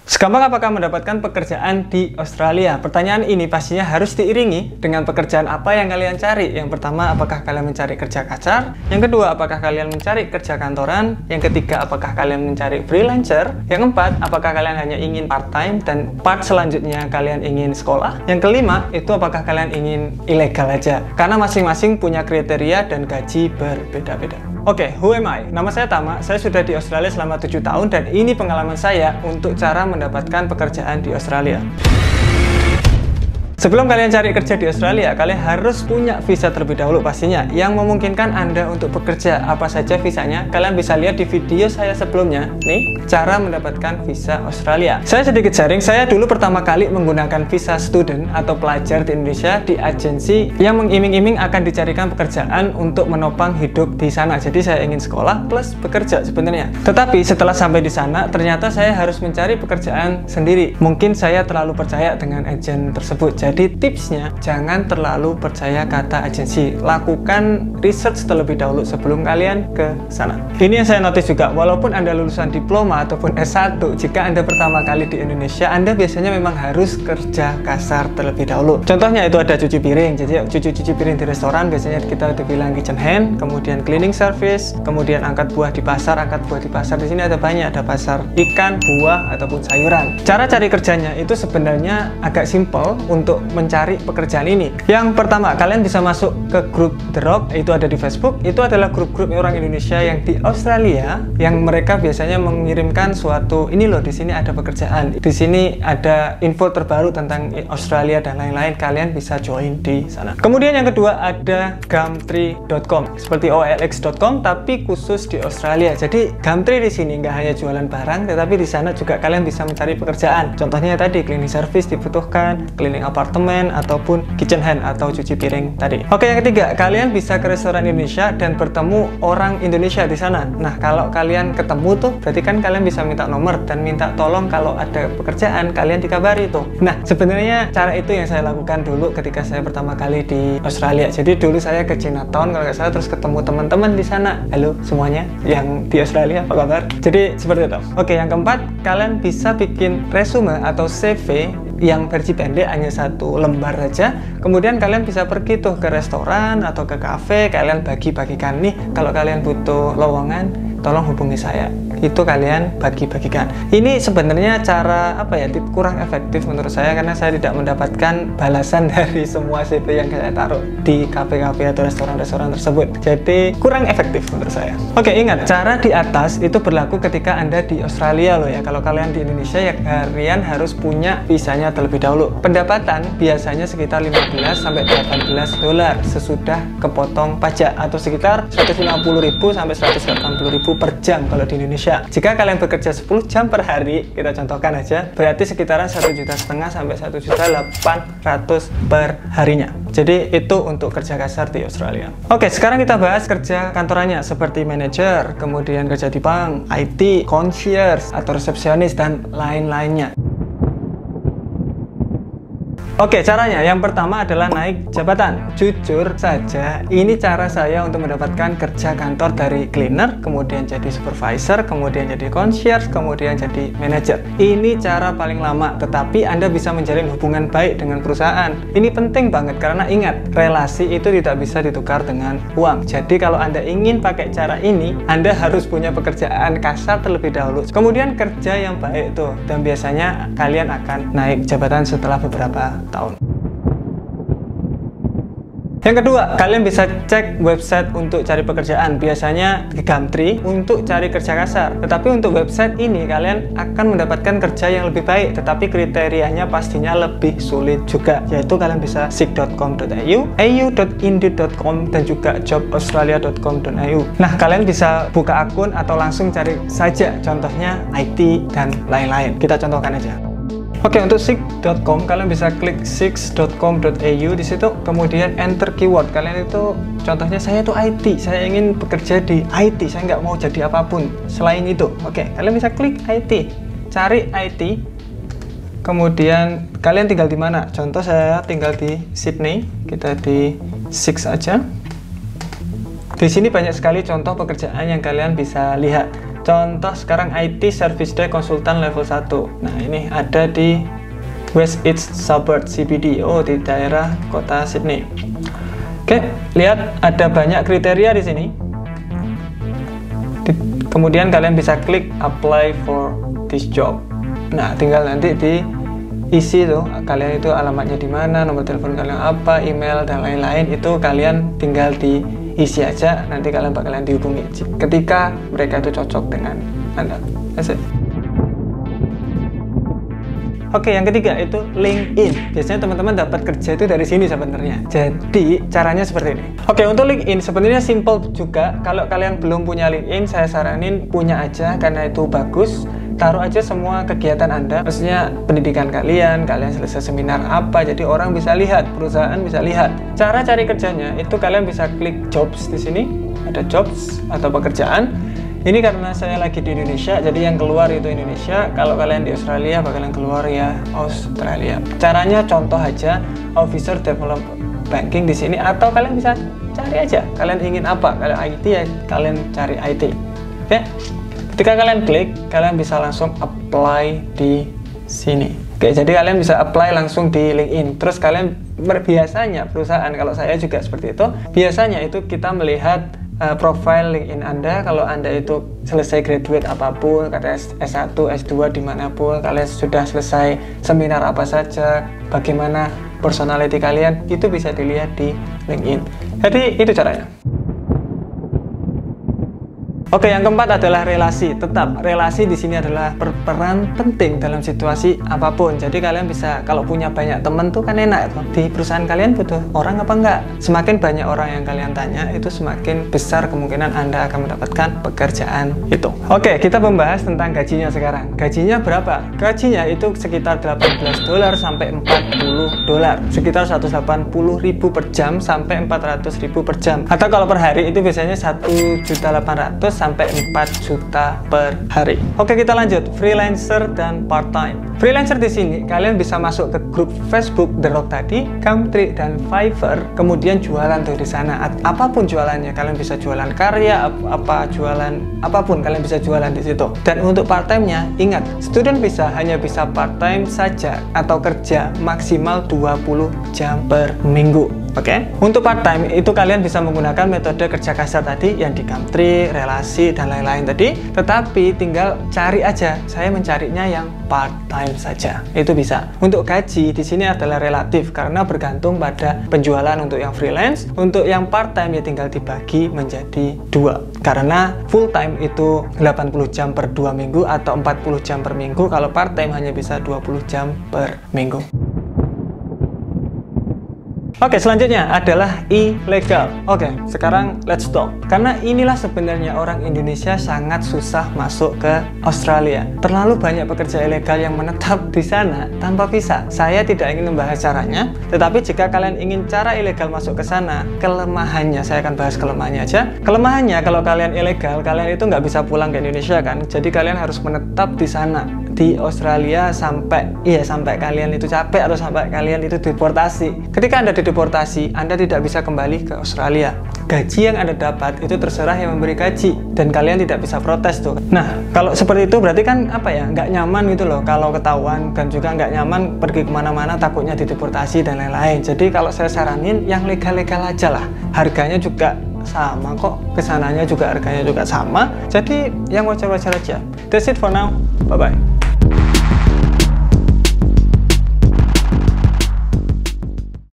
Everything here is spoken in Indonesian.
Segampang apakah mendapatkan pekerjaan di Australia? Pertanyaan ini pastinya harus diiringi dengan pekerjaan apa yang kalian cari. Yang pertama, apakah kalian mencari kerja kasar? Yang kedua, apakah kalian mencari kerja kantoran? Yang ketiga, apakah kalian mencari freelancer? Yang keempat, apakah kalian hanya ingin part-time? Dan part selanjutnya kalian ingin sekolah? Yang kelima, itu apakah kalian ingin ilegal aja? Karena masing-masing punya kriteria dan gaji berbeda-beda. Oke, who am I? Nama saya Tama, saya sudah di Australia selama 7 tahun dan ini pengalaman saya untuk cara mendapatkan pekerjaan di Australia. Sebelum kalian cari kerja di Australia, kalian harus punya visa terlebih dahulu pastinya, yang memungkinkan Anda untuk bekerja. Apa saja visanya? Kalian bisa lihat di video saya sebelumnya, nih, cara mendapatkan visa Australia. Saya sedikit sharing, saya dulu pertama kali menggunakan visa student atau pelajar di Indonesia di agensi yang mengiming-iming akan dicarikan pekerjaan untuk menopang hidup di sana. Jadi saya ingin sekolah plus bekerja sebenarnya. Tetapi setelah sampai di sana, ternyata saya harus mencari pekerjaan sendiri. Mungkin saya terlalu percaya dengan agen tersebut. Jadi tipsnya, jangan terlalu percaya kata agensi. Lakukan research terlebih dahulu sebelum kalian ke sana. Ini yang saya notice juga, walaupun Anda lulusan diploma ataupun S1, jika Anda pertama kali di Indonesia, Anda biasanya memang harus kerja kasar terlebih dahulu. Contohnya itu ada cuci piring. Jadi cuci piring di restoran, biasanya kita dibilang kitchen hand, kemudian cleaning service, kemudian angkat buah di pasar. Angkat buah di pasar di sini ada banyak, ada pasar ikan, buah, ataupun sayuran. Cara cari kerjanya itu sebenarnya agak simple untuk mencari pekerjaan ini. Yang pertama, kalian bisa masuk ke grup The Rock, itu ada di Facebook. Itu adalah grup-grup orang Indonesia yang di Australia, yang mereka biasanya mengirimkan suatu, ini loh, di sini ada pekerjaan, di sini ada info terbaru tentang Australia dan lain-lain. Kalian bisa join di sana. Kemudian yang kedua ada Gumtree.com, seperti OLX.com tapi khusus di Australia. Jadi Gumtree di sini nggak hanya jualan barang, tetapi di sana juga kalian bisa mencari pekerjaan. Contohnya tadi cleaning service dibutuhkan, cleaning apartemen, ataupun kitchen hand atau cuci piring tadi. Oke, yang ketiga, kalian bisa ke restoran Indonesia dan bertemu orang Indonesia di sana. Nah, kalau kalian ketemu tuh, berarti kan kalian bisa minta nomor dan minta tolong kalau ada pekerjaan, kalian dikabari tuh. Nah, sebenarnya cara itu yang saya lakukan dulu ketika saya pertama kali di Australia. Jadi dulu saya ke Chinatown kalau nggak salah, terus ketemu teman-teman di sana. Halo semuanya yang di Australia, apa kabar? Jadi seperti itu. Oke, yang keempat, kalian bisa bikin resume atau CV yang versi pendek, hanya 1 lembar saja. Kemudian kalian bisa pergi tuh ke restoran atau ke cafe, kalian bagi-bagikan, nih kalau kalian butuh lowongan tolong hubungi saya, itu kalian bagi-bagikan. Ini sebenarnya cara apa ya, kurang efektif menurut saya, karena saya tidak mendapatkan balasan dari semua CV yang saya taruh di kafe-kafe atau restoran-restoran tersebut. Jadi kurang efektif menurut saya. Oke, ingat, cara di atas itu berlaku ketika Anda di Australia loh ya. Kalau kalian di Indonesia ya kalian harus punya visanya terlebih dahulu. Pendapatan biasanya sekitar 15 sampai 18 dolar sesudah kepotong pajak, atau sekitar 150.000 sampai 180.000 per jam kalau di Indonesia. Jika kalian bekerja 10 jam per hari, kita contohkan aja, berarti sekitaran 1,5 juta sampai 1.800.000 per harinya. Jadi itu untuk kerja kasar di Australia. Oke, sekarang kita bahas kerja kantorannya seperti manajer, kemudian kerja di bank, IT, concierge atau resepsionis dan lain-lainnya. Oke, caranya yang pertama adalah naik jabatan. Jujur saja, ini cara saya untuk mendapatkan kerja kantor dari cleaner, kemudian jadi supervisor, kemudian jadi concierge, kemudian jadi manager. Ini cara paling lama, tetapi Anda bisa menjalin hubungan baik dengan perusahaan. Ini penting banget karena ingat, relasi itu tidak bisa ditukar dengan uang. Jadi kalau Anda ingin pakai cara ini, Anda harus punya pekerjaan kasar terlebih dahulu. Kemudian kerja yang baik tuh, dan biasanya kalian akan naik jabatan setelah beberapa tahun. Yang kedua, kalian bisa cek website untuk cari pekerjaan. Biasanya di Gumtree untuk cari kerja kasar. Tetapi untuk website ini kalian akan mendapatkan kerja yang lebih baik, tetapi kriterianya pastinya lebih sulit juga. Yaitu kalian bisa seek.com.au, au.indeed.com, dan juga jobaustralia.com.au. Nah, kalian bisa buka akun atau langsung cari saja, contohnya IT dan lain-lain. Kita contohkan aja. Oke, untuk seek.com kalian bisa klik seek.com.au di situ, kemudian enter keyword kalian itu, contohnya saya itu IT, saya ingin bekerja di IT, saya nggak mau jadi apapun selain itu. Oke, kalian bisa klik IT, cari IT, kemudian kalian tinggal di mana? Contoh saya tinggal di Sydney, kita di Seek aja. Di sini banyak sekali contoh pekerjaan yang kalian bisa lihat. contoh sekarang IT Service Desk Konsultan level 1. Nah, ini ada di West East Suburb CBD, di daerah kota Sydney. Oke, lihat ada banyak kriteria di sini. Kemudian kalian bisa klik apply for this job. Nah, tinggal nanti diisi tuh, kalian itu alamatnya di mana, nomor telepon kalian apa, email dan lain-lain, itu kalian tinggal diisi aja. Nanti kalian bakalan dihubungi ketika mereka itu cocok dengan Anda. That's it. Oke, yang ketiga itu LinkedIn. Biasanya teman-teman dapat kerja itu dari sini sebenarnya. Jadi caranya seperti ini. Oke, untuk LinkedIn sebenarnya simple juga. Kalau kalian belum punya LinkedIn, saya saranin punya aja karena itu bagus. Taruh aja semua kegiatan Anda, maksudnya pendidikan kalian selesai seminar apa, jadi orang bisa lihat, perusahaan bisa lihat. Cara cari kerjanya itu kalian bisa klik jobs di sini, ada jobs atau pekerjaan. Ini karena saya lagi di Indonesia, jadi yang keluar itu Indonesia. Kalau kalian di Australia, bakalan keluar ya Australia. Caranya contoh aja, Officer Development Banking di sini, atau kalian bisa cari aja. Kalian ingin apa? Kalau IT ya kalian cari IT. Oke? Ketika kalian klik, kalian bisa langsung apply di sini. Oke, jadi kalian bisa apply langsung di LinkedIn. Terus kalian biasanya perusahaan, kalau saya juga seperti itu, biasanya itu kita melihat profile LinkedIn Anda. Kalau Anda itu selesai graduate apapun, kata S1, S2 dimanapun, kalian sudah selesai seminar apa saja, bagaimana personality kalian, itu bisa dilihat di LinkedIn. Jadi itu caranya. Oke, yang keempat adalah relasi. Tetap relasi di sini adalah berperan penting dalam situasi apapun. Jadi kalian bisa, kalau punya banyak teman tuh kan enak. Di perusahaan kalian butuh orang apa enggak? Semakin banyak orang yang kalian tanya, itu semakin besar kemungkinan Anda akan mendapatkan pekerjaan itu. Oke, kita membahas tentang gajinya sekarang. Gajinya berapa? Gajinya itu sekitar $18 sampai $40. Sekitar 180.000 per jam sampai 400.000 per jam. Atau kalau per hari itu biasanya 1.800.000 sampai 4 juta per hari. Oke, kita lanjut. Freelancer dan part-time. Freelancer di sini kalian bisa masuk ke grup Facebook The Rock tadi, Gumtree dan Fiverr, kemudian jualan tuh di sana. Apapun jualannya, kalian bisa jualan karya, jualan apapun kalian bisa jualan di situ. Dan untuk part-time-nya, ingat, student visa hanya bisa part-time saja atau kerja maksimal 20 jam per minggu. Oke, untuk part-time itu kalian bisa menggunakan metode kerja kasar tadi yang di Gumtree, relasi dan lain-lain tadi. Tetapi tinggal cari aja. Saya mencarinya yang part-time saja. Itu bisa. Untuk gaji di sini adalah relatif karena bergantung pada penjualan untuk yang freelance. Untuk yang part-time ya tinggal dibagi menjadi 2. Karena full-time itu 80 jam per 2 minggu atau 40 jam per minggu. Kalau part-time hanya bisa 20 jam per minggu. Oke, selanjutnya adalah ilegal. Oke, sekarang let's talk. Karena inilah sebenarnya orang Indonesia sangat susah masuk ke Australia. Terlalu banyak pekerja ilegal yang menetap di sana tanpa visa. Saya tidak ingin membahas caranya, tetapi jika kalian ingin cara ilegal masuk ke sana, kelemahannya, saya akan bahas kelemahannya aja. Kelemahannya, kalau kalian ilegal, kalian itu nggak bisa pulang ke Indonesia kan? Jadi kalian harus menetap di sana, di Australia sampai kalian itu capek atau sampai kalian itu deportasi. Ketika Anda deportasi, Anda tidak bisa kembali ke Australia. Gaji yang Anda dapat itu terserah yang memberi gaji dan kalian tidak bisa protes tuh. Nah, kalau seperti itu berarti kan nggak nyaman gitu loh kalau ketahuan, dan juga nggak nyaman pergi kemana-mana takutnya dideportasi dan lain-lain. Jadi kalau saya saranin yang legal-legal aja lah. Harganya juga sama kok, kesananya juga harganya juga sama. Jadi yang wajar-wajar aja. That's it for now. Bye-bye.